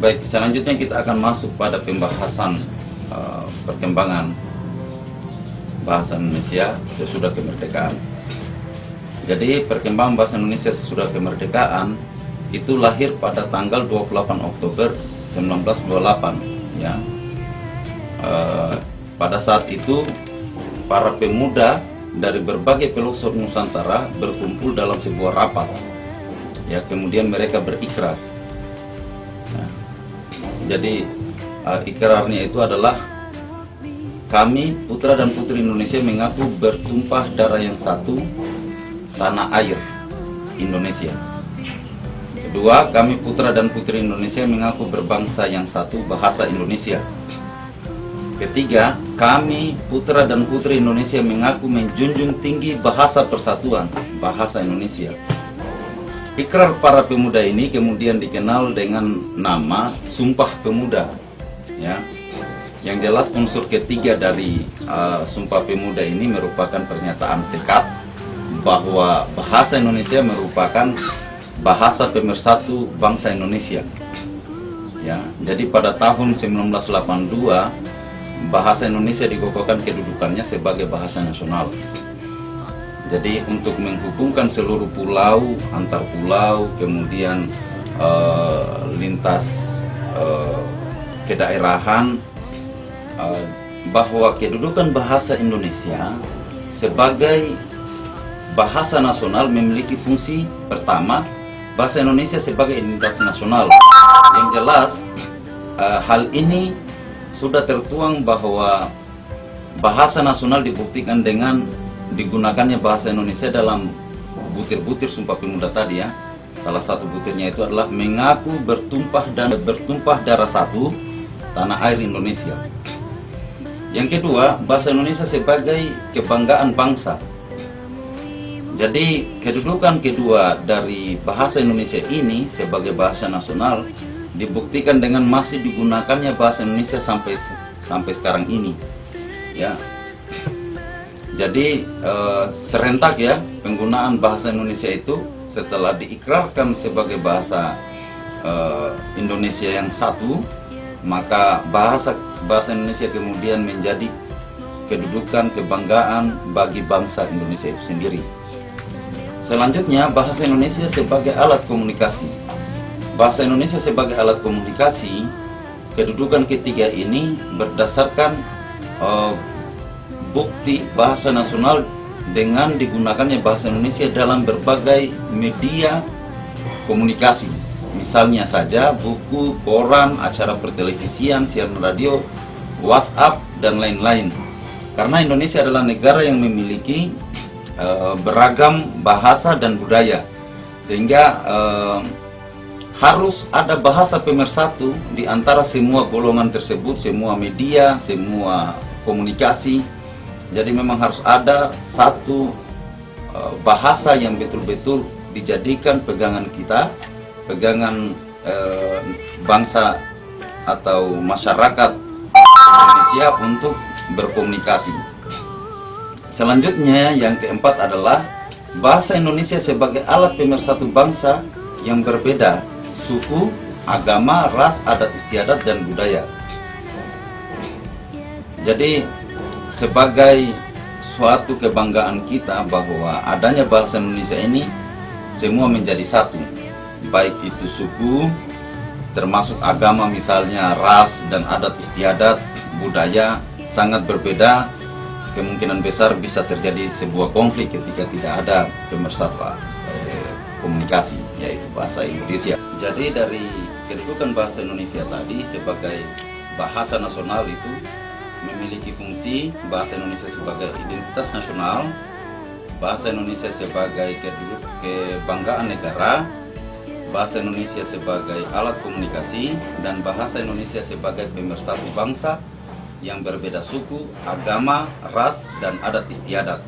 Baik, selanjutnya kita akan masuk pada pembahasan perkembangan bahasa Indonesia sesudah kemerdekaan. Jadi perkembangan bahasa Indonesia sesudah kemerdekaan itu lahir pada tanggal 28 Oktober 1928 ya. Pada saat itu para pemuda dari berbagai pelosok Nusantara berkumpul dalam sebuah rapat. Ya, kemudian mereka berikrar. Nah, jadi ikrarnya itu adalah kami putra dan putri Indonesia mengaku bertumpah darah yang satu, tanah air Indonesia. Kedua, kami putra dan putri Indonesia mengaku berbangsa yang satu, bahasa Indonesia. Ketiga, kami putra dan putri Indonesia mengaku menjunjung tinggi bahasa persatuan, bahasa Indonesia. Ikrar para pemuda ini kemudian dikenal dengan nama Sumpah Pemuda. Ya, yang jelas unsur ketiga dari Sumpah Pemuda ini merupakan pernyataan tekad bahwa bahasa Indonesia merupakan bahasa pemersatu bangsa Indonesia. Ya, jadi pada tahun 1982 bahasa Indonesia dikukuhkan kedudukannya sebagai bahasa nasional. Jadi untuk menghubungkan seluruh pulau, antar pulau, kemudian lintas kedaerahan, bahwa kedudukan bahasa Indonesia sebagai bahasa nasional memiliki fungsi pertama, bahasa Indonesia sebagai identitas nasional. Yang jelas hal ini sudah tertuang bahwa bahasa nasional dibuktikan dengan digunakannya bahasa Indonesia dalam butir-butir Sumpah Pemuda tadi ya. Salah satu butirnya itu adalah mengaku bertumpah darah satu, tanah air Indonesia. Yang kedua, bahasa Indonesia sebagai kebanggaan bangsa. Jadi kedudukan kedua dari bahasa Indonesia ini sebagai bahasa nasional dibuktikan dengan masih digunakannya bahasa Indonesia sampai sekarang ini. Ya. Jadi serentak ya penggunaan bahasa Indonesia itu setelah diikrarkan sebagai bahasa Indonesia yang satu, maka bahasa Indonesia kemudian menjadi kedudukan kebanggaan bagi bangsa Indonesia itu sendiri. Selanjutnya, bahasa Indonesia sebagai alat komunikasi. Bahasa Indonesia sebagai alat komunikasi, kedudukan ketiga ini berdasarkan bukti bahasa nasional dengan digunakannya bahasa Indonesia dalam berbagai media komunikasi. Misalnya saja buku, koran, acara pertelevisian, siaran radio, WhatsApp, dan lain-lain. Karena Indonesia adalah negara yang memiliki beragam bahasa dan budaya, sehingga harus ada bahasa pemersatu di antara semua golongan tersebut, semua media, semua komunikasi. Jadi memang harus ada satu bahasa yang betul-betul dijadikan pegangan kita, pegangan bangsa atau masyarakat Indonesia untuk berkomunikasi. Selanjutnya yang keempat adalah bahasa Indonesia sebagai alat pemersatu bangsa yang berbeda suku, agama, ras, adat istiadat, dan budaya. Jadi sebagai suatu kebanggaan kita bahwa adanya bahasa Indonesia ini semua menjadi satu, baik itu suku, termasuk agama misalnya, ras dan adat istiadat, budaya sangat berbeda. Kemungkinan besar bisa terjadi sebuah konflik ketika tidak ada pemersatuan komunikasi, yaitu bahasa Indonesia. Jadi dari kedudukan bahasa Indonesia tadi sebagai bahasa nasional itu memiliki fungsi bahasa Indonesia sebagai identitas nasional, bahasa Indonesia sebagai kebanggaan negara, bahasa Indonesia sebagai alat komunikasi, dan bahasa Indonesia sebagai pemersatu bangsa yang berbeda suku, agama, ras, dan adat istiadat.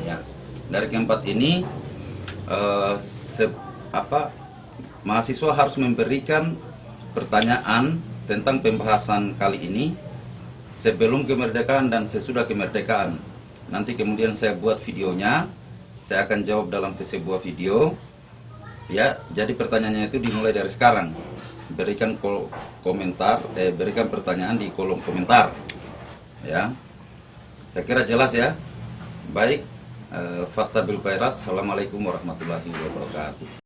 Ya, dari keempat ini mahasiswa harus memberikan pertanyaan tentang pembahasan kali ini sebelum kemerdekaan dan sesudah kemerdekaan. Nanti kemudian saya buat videonya, saya akan jawab dalam sebuah video Ya, jadi pertanyaannya itu dimulai dari sekarang. Berikan komentar, berikan pertanyaan di kolom komentar. Ya, saya kira jelas ya. Baik, fastabil khairat. Assalamualaikum warahmatullahi wabarakatuh.